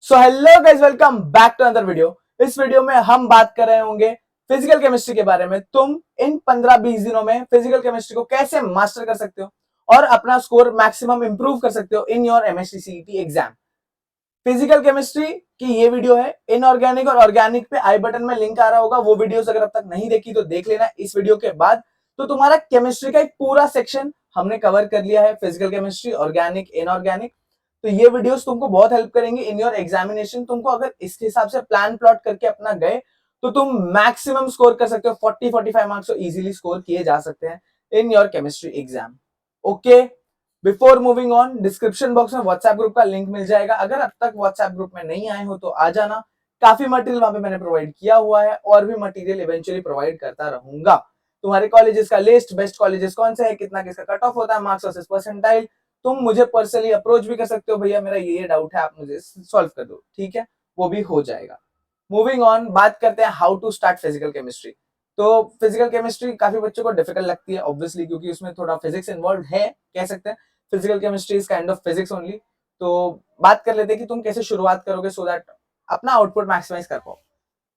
So hello guys, welcome back to another video. इस video में हम बात कर रहे होंगे फिजिकल केमिस्ट्री के बारे में। तुम इन 15-20 दिनों में फिजिकल केमिस्ट्री को कैसे मास्टर कर सकते हो और अपना स्कोर मैक्सिमम इंप्रूव कर सकते हो इन your MSc CET exam. Physical chemistry की ये वीडियो है। इनऑर्गेनिक और ऑर्गेनिक पे आई बटन में लिंक आ रहा होगा, वो वीडियोस अगर अब तक नहीं देखी तो देख लेना इस वीडियो के बाद। तो तुम्हारा केमिस्ट्री का एक पूरा सेक्शन हमने कवर कर लिया है, फिजिकल केमिस्ट्री, ऑर्गेनिक, इनऑर्गेनिक। तो ये वीडियोस तुमको बहुत हेल्प करेंगे इन योर एग्जामिनेशन। तुमको अगर इसके हिसाब से प्लान प्लॉट करके अपना गए तो तुम मैक्सिमम स्कोर कर सकते हो। 40-45 मार्क्स तो इजीली स्कोर किए जा सकते हैं in your chemistry exam. Okay, before moving on, description box में व्हाट्सएप ग्रुप का लिंक मिल जाएगा। अगर अब तक व्हाट्सएप ग्रुप में नहीं आए हो तो आ जाना। काफी मटेरियल वहां पे मैंने प्रोवाइड किया हुआ है और भी मटेरियल इवेंचुअली प्रोवाइड करता रहूंगा। तुम्हारे कॉलेजेस का लिस्ट, बेस्ट कॉलेजेस कौन से है, कितना किसका कट ऑफ होता है, मार्क्स वर्सेस परसेंटाइल, तुम मुझे पर्सनली अप्रोच भी कर सकते हो। भैया मेरा ये डाउट है, आप मुझे सॉल्व कर दो, ठीक है, वो भी हो जाएगा। मूविंग ऑन, बात करते हैं how to start physical chemistry. तो फिजिकल केमिस्ट्री काफी बच्चों को डिफिकल्ट लगती है ऑब्वियसली, क्योंकि उसमें थोड़ा फिजिक्स इन्वॉल्व है, कह सकते हैं। Physical chemistry is kind of physics only. तो बात कर लेते हैं कि तुम कैसे शुरुआत करोगे सो दैट अपना आउटपुट मैक्सिमाइज कर पाओ।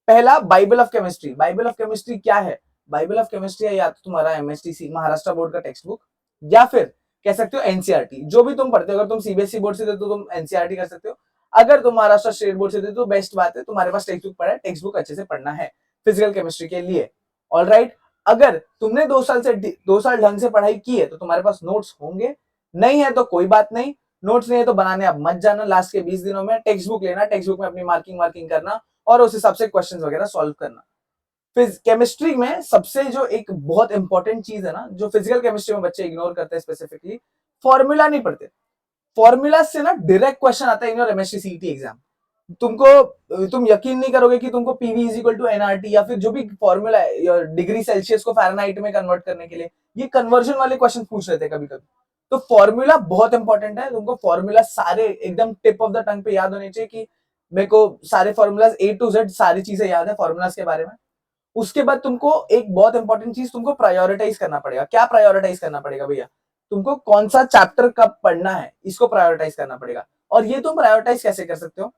पहला, Bible of chemistry. Bible of chemistry क्या है? बाइबल ऑफ केमिस्ट्री है या तो तुम्हारा एमएसटीसी महाराष्ट्र बोर्ड का टेक्स्ट बुक, या फिर कह सकते हो एनसीईआरटी, जो भी तुम पढ़ते हो। अगर तुम सीबीएसई बोर्ड से थे तो तुम एनसीईआरटी कर सकते हो। अगर तुम महाराष्ट्र स्टेट बोर्ड से थे तो बेस्ट बात है, तुम्हारे पास टेक्स्ट बुक पड़ा है, टेक्स्ट बुक अच्छे से पढ़ना है फिजिकल केमिस्ट्री के लिए। ऑल राइट, अगर तुमने 2 साल ढंग से पढ़ाई की है तो तुम्हारे पास नोट्स होंगे। नहीं है तो कोई बात नहीं, नोट्स नहीं है तो बनाने अब मत जाना। लास्ट के 20 दिनों में टेक्स्ट बुक लेना, टेक्स्ट बुक में अपनी मार्किंग मार्किंग करना और उस हिसाब से क्वेश्चंस वगैरह सॉल्व करना। फिर केमिस्ट्री में सबसे जो एक बहुत इंपॉर्टेंट चीज है ना, जो फिजिकल केमिस्ट्री में बच्चे इग्नोर करते हैं स्पेसिफिकली, फॉर्मूला नहीं पढ़ते। फॉर्मूला से ना डायरेक्ट क्वेश्चन आता है in your MSc CET exam. तुम यकीन नहीं करोगे कि तुमको PV is equal to NRT या फिर जो भी फॉर्मूला है डिग्री सेल्सियस को फ़ारेनहाइट में कन्वर्ट करने के लिए, ये कन्वर्जन वाले क्वेश्चन पूछ रहे थे कभी कभी। तो फॉर्मूला बहुत इंपॉर्टेंट है। तुमको फॉर्मूला सारे एकदम टिप ऑफ द टंग पे याद होने चाहिए कि मेरे को सारे फॉर्मूलाज ए टू जेड सारी चीजें याद है फॉर्मूलाज के बारे में। उसके बाद तुमको एक बहुत इंपॉर्टेंट चीज तुमको प्रायोरिटाइज करना पड़ेगा। क्या प्रायोरिटाइज करना पड़ेगा भैया? तुमको कौन सा चैप्टर कब पढ़ना है, इसको प्रायोरिटाइज करना पड़ेगा। और ये तुम प्रायोरिटाइज कैसे कर सकते हो?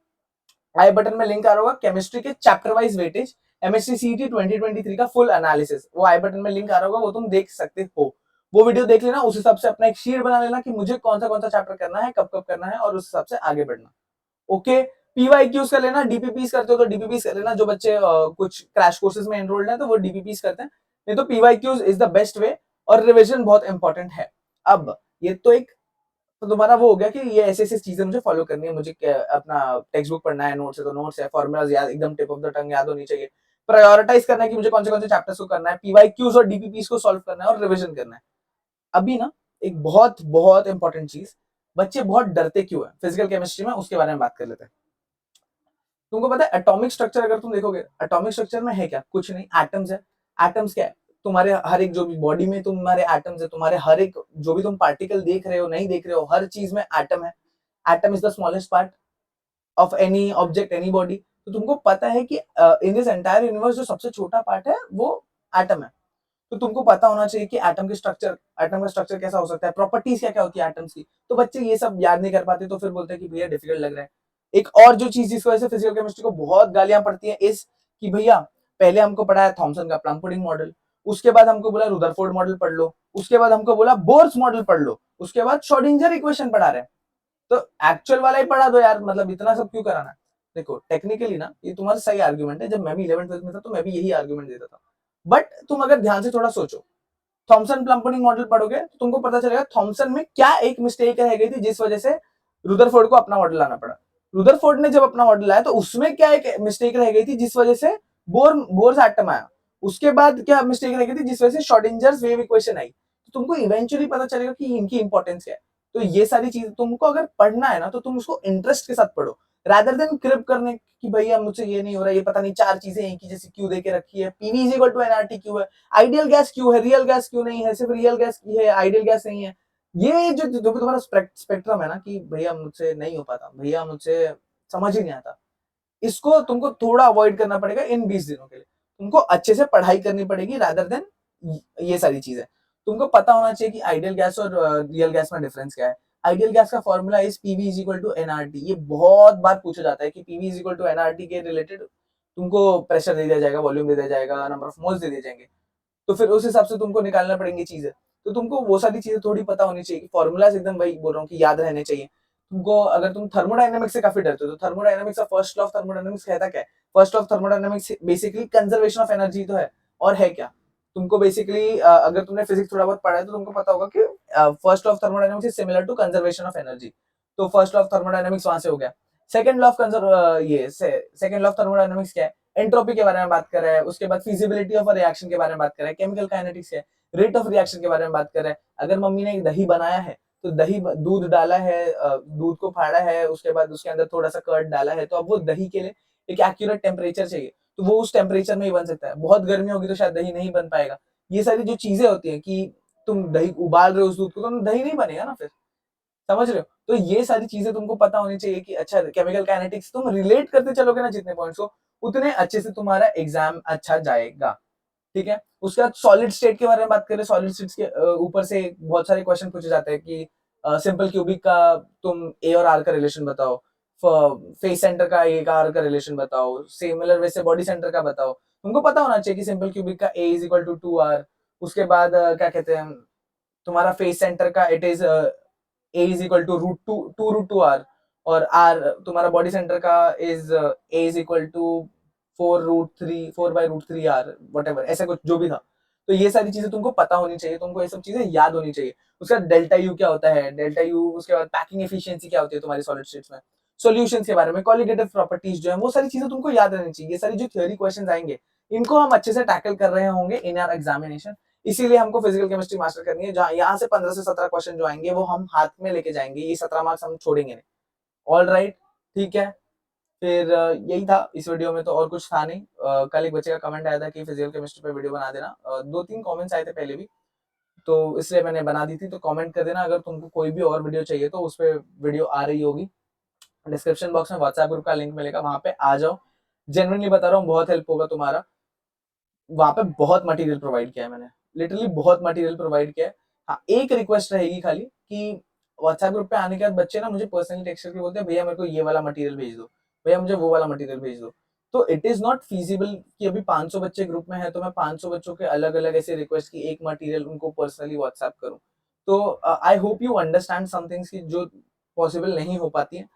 आई बटन में लिंक आ रहा होगा, केमिस्ट्री के chapter wise weightage, MSc CET 2023 का फुल एनालिसिस, वो आई बटन में लिंक आ रहा होगा, वो तुम देख सकते हो। वो वीडियो देख लेना, उस हिसाब से अपना एक शीट बना लेना कि मुझे कौन सा चैप्टर करना है, कब कब करना है, और उस हिसाब से आगे बढ़ना। ओके, पीवाईक्यूज कर लेना। डीपीपीस करते हो तो डीपीपीस कर लेना। जो बच्चे कुछ क्रैश कोर्सेज में एनरोल्ड हैं तो वो डीपीपीस करते हैं, नहीं तो PYQs is the best way. और रिविजन बहुत इंपॉर्टेंट है। अब ये तो एक, तो तुम्हारा वो हो गया कि ये ऐसे ऐसी चीजें मुझे फॉलो करनी है, मुझे अपना टेक्स्ट बुक पढ़ना है, नोट्स है तो नोट्स है, फॉर्मुलाज याद एकदम टिप ऑफ द टंग याद होनी चाहिए, प्रायोरिटाइज करना है कि मुझे कौन से चैप्टर्स को करना है, पीवाईक्यूज और डीपीपीस को सॉल्व करना है और रिविजन करना है। अभी ना एक बहुत बहुत इंपॉर्टेंट चीज, बच्चे बहुत डरते क्यों है फिजिकल केमिस्ट्री में, उसके बारे में बात कर लेते हैं। तुमको पता है एटॉमिक स्ट्रक्चर, अगर तुम देखोगे एटॉमिक स्ट्रक्चर में है क्या? कुछ नहीं, एटम्स है। एटम्स क्या है? तुम्हारे हर एक जो भी बॉडी में तुम्हारे एटम्स है, तुम्हारे हर एक जो भी तुम पार्टिकल देख रहे हो नहीं देख रहे हो, हर चीज में एटम है। Atom is the smallest part of any object, any body. तो तुमको पता है कि इन दिस एंटायर यूनिवर्स जो सबसे छोटा पार्ट है वो एटम है। तो तुमको पता होना चाहिए कि एटम का स्ट्रक्चर कैसा हो सकता है, प्रॉपर्टीज क्या क्या होती है एटम्स की। तो बच्चे ये सब याद नहीं कर पाते तो फिर बोलते हैं कि भैया डिफिकल्ट लग रहा है। एक और जो चीज जिस वजह से फिजिकल केमिस्ट्री को बहुत गालियां पड़ती है इस कि भैया पहले हमको पढ़ाया थॉमसन का प्लम पुडिंग मॉडल, उसके बाद हमको बोला रुदरफोर्ड मॉडल पढ़ लो, उसके बाद हमको बोला बोर्स मॉडल पढ़ लो, उसके बाद श्रोडिंगर इक्वेशन पढ़ा रहे हैं। तो एक्चुअल वाला ही पढ़ा दो यार, मतलब इतना सब क्यों कराना? देखो टेक्निकली ना ये तुम्हारा सही आर्ग्यूमेंट है। जब मैं भी 11th-12th में था तो मैं भी यही आर्ग्यूमेंट देता था। बट तुम अगर ध्यान से थोड़ा सोचो, थॉमसन प्लम्पनिंग मॉडल पढ़ोगे तो तुमको पता चलेगा थॉमसन में क्या एक मिस्टेक रह गई थी जिस वजह से रुदरफोर्ड को अपना मॉडल लाना पड़ा। रुदरफोर्ड ने जब अपना मॉडल लाया तो उसमें क्या एक मिस्टेक रह गई थी जिस वजह से बोर्स एटम आया। उसके बाद क्या मिस्टेक रह गई थी जिस वजह से श्रोडिंजर्स वेव इक्वेशन आई। तो तुमको इवेंचुअली पता चलेगा कि इनकी इंपॉर्टेंस क्या है। तो ये सारी चीज तुमको अगर पढ़ना है ना तो तुम उसको इंटरेस्ट के साथ पढ़ो, रादर देन क्रिप करने कि भैया मुझसे ये नहीं हो रहा, ये पता नहीं चार चीजें एक ही जैसी क्यों दे के रखी है, PV is equal to NRT क्यों है, आइडियल गैस क्यों है, रियल गैस क्यों नहीं है, सिर्फ रियल गैस की है, आइडियल गैस नहीं है। ये जो भी तुम्हारा स्पेक्ट्रम है ना कि भैया मुझसे नहीं हो पाता, भैया मुझसे समझ ही नहीं आता, इसको तुमको थोड़ा अवॉइड करना पड़ेगा इन 20 दिनों के लिए। तुमको अच्छे से पढ़ाई करनी पड़ेगी रादर देन ये सारी चीजें। तुमको पता होना चाहिए कि आइडियल गैस और रियल गैस में डिफरेंस क्या है। आइडियल गैस का formula is PV is equal to NRT. ये बहुत बार पूछा जाता है कि PV is equal to NRT के रिलेटेड तुमको प्रेशर दे दिया जाएगा, वॉल्यूम दे दिया जाएगा, नंबर ऑफ मोल्स दे दिए जाएंगे, तो फिर उस हिसाब से तुमको निकालना पड़ेंगी चीजें। तो तुमको वो सारी चीजें थोड़ी पता होनी चाहिए। फॉर्मूलाज एकदम वही बोल रहा हूँ कि याद रहने चाहिए तुमको। अगर तुम थर्मोडायनेमिक्स से काफी डरते हो तो थर्मोडायनेमिक्स का फर्स्ट लॉ ऑफ थर्मोडायनेमिक्स कहता क्या है? First law of thermodynamics basically conservation of energy तो है, और है क्या? तुमको बेसिकली अगर तुमने फिजिक्स थोड़ा बहुत पढ़ा है तो तुमको पता होगा कि first law of thermodynamics is similar to conservation of energy. तो फर्स्ट लॉ ऑफ थर्मोडायनेमिक्स वहां से हो गया। सेकंड लॉ ऑफ ये सेकंड लॉ ऑफ थर्मोडायनेमिक्स क्या है? एंट्रोपी के बारे में बात कर रहा है। उसके बाद फिजिबिलिटी ऑफ रिएक्शन के बारे में बात कर रहा है। केमिकल काइनेटिक्स है, रेट ऑफ रिएक्शन के बारे में बात कर रहा है। अगर मम्मी ने एक दही बनाया है तो दही दूध डाला है, दूध को फाड़ा है, उसके बाद उसके अंदर थोड़ा सा कर्ड डाला है, तो अब वो दही के लिए एक एक्यूरेट टेम्परेचर चाहिए, तो वो उस टेम्परेचर में ही बन सकता है। बहुत गर्मी होगी तो शायद दही नहीं बन पाएगा। ये सारी जो चीजें होती है कि तुम दही उबाल रहे हो उस दूध को, तो दही नहीं बनेगा ना फिर। समझ रहे हो? तो ये सारी चीजें तुमको पता होनी चाहिए कि अच्छा केमिकल काइनेटिक्स तुम रिलेट करते चलोगे ना जितने पॉइंट्स को, उतने अच्छे से तुम्हारा एग्जाम अच्छा जाएगा। ठीक है। उसके बाद सॉलिड स्टेट के बारे में बात करें। सॉलिड स्टेट के ऊपर से बहुत सारे क्वेश्चन पूछे जाते हैं कि सिंपल क्यूबिक का तुम ए और आर का रिलेशन बताओ, फेस सेंटर का ए का आर का रिलेशन बताओ, सिमिलर वैसे बॉडी सेंटर का बताओ। तुमको पता होना चाहिए कि सिंपल क्यूबिक का ए इज इक्वल टू 2r। उसके बाद क्या कहते हैं, तुम्हारा फेस सेंटर का it is a is equal to root two R, और आर तुम्हारा बॉडी सेंटर का is a is equal to 4√3 whatever, ऐसा कुछ जो भी था। तो ये सारी चीजें तुमको पता होनी चाहिए, तुमको ये सब चीजें याद होनी चाहिए। उसका डेल्टा यू क्या होता है, डेल्टा यू, उसके बाद पैकिंग एफिशिएंसी क्या होती है तुम्हारी सॉलिड स्टेट्स में, सॉल्यूशंस के बारे में, क्वालिटेटिव प्रॉपर्टीज जो है, वो सारी चीजें तुमको याद रहनी चाहिए। ये सारी जो थ्योरी क्वेश्चंस आएंगे, इनको हम अच्छे से टैकल कर रहे होंगे इन आवर एग्जामिनेशन। इसीलिए हमको फिजिकल केमिस्ट्री मास्टर करनी है, जहां यहाँ से 15 से 17 क्वेश्चन जो आएंगे वो हम हाथ में लेके जाएंगे। ये 17 मार्क्स हम छोड़ेंगे नहीं। ऑल राइट, ठीक है। फिर यही था इस वीडियो में, तो और कुछ था नहीं। कल एक बच्चे का कमेंट आया था कि फिजिकल केमिस्ट्री पे वीडियो बना देना। 2-3 कमेंट्स आए थे पहले भी, तो इसलिए मैंने बना दी थी। तो कमेंट कर देना अगर तुमको कोई भी और वीडियो चाहिए, तो उस पर वीडियो आ रही होगी। डिस्क्रिप्शन बॉक्स में व्हाट्सएप ग्रुप का लिंक मिलेगा, वहां पे आ जाओ। जेन्युइनली बता रहा हूँ, बहुत हेल्प होगा तुम्हारा। वहां पे बहुत मटेरियल प्रोवाइड किया है मैंने, लिटरली बहुत मटेरियल प्रोवाइड किया है। हाँ, एक रिक्वेस्ट रहेगी खाली कि व्हाट्सएप ग्रुप पे आने के बाद बच्चे ना मुझे पर्सनली टेक्स्ट करके बोलते हैं भैया मेरे को ये वाला मटेरियल भेज दो, भैया मुझे वो वाला मटेरियल भेज दो। तो इट इज नॉट फीजिबल कि अभी 500 बच्चे ग्रुप में है तो मैं 500 बच्चों के अलग अलग ऐसे रिक्वेस्ट की एक मटेरियल उनको पर्सनली व्हाट्सएप करूँ। तो I hope you understand somethings की जो पॉसिबल नहीं हो पाती है,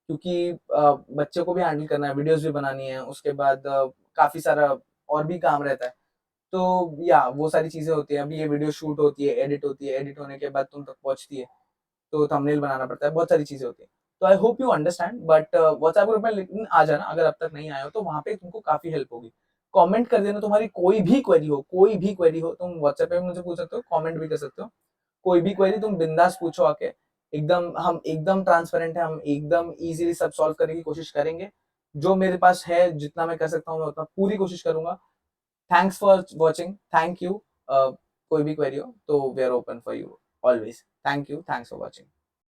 क्योंकि बच्चे को भी हैंडल करना है, वीडियोस भी बनानी है, उसके बाद काफी सारा और भी काम रहता है। तो या वो सारी चीजें होती हैं। अभी ये वीडियो शूट होती है, एडिट होती है, एडिट होने के बाद तुम तक पहुंचती है, तो थंबनेल बनाना पड़ता है, बहुत सारी चीजें होती है। तो I hope you understand. But WhatsApp group में लेकिन आ जाना अगर अब तक नहीं आए हो, तो वहां पे तुमको काफी हेल्प होगी। कमेंट कर देना, तुम्हारी कोई भी क्वेरी हो, कोई भी क्वेरी हो, तुम व्हाट्सएप पे भी मुझे पूछ सकते हो, कमेंट भी कर सकते हो। कोई भी क्वेरी तुम बिंदास पूछो आके। एकदम हम एकदम ट्रांसपेरेंट है, हम एकदम इजीली सब सॉल्व करने की कोशिश करेंगे। जो मेरे पास है, जितना मैं कर सकता हूँ मैं उतना पूरी कोशिश करूंगा। Thanks for watching, thank you. कोई भी क्वेरी हो तो we are open for you always. Thank you, thanks for watching.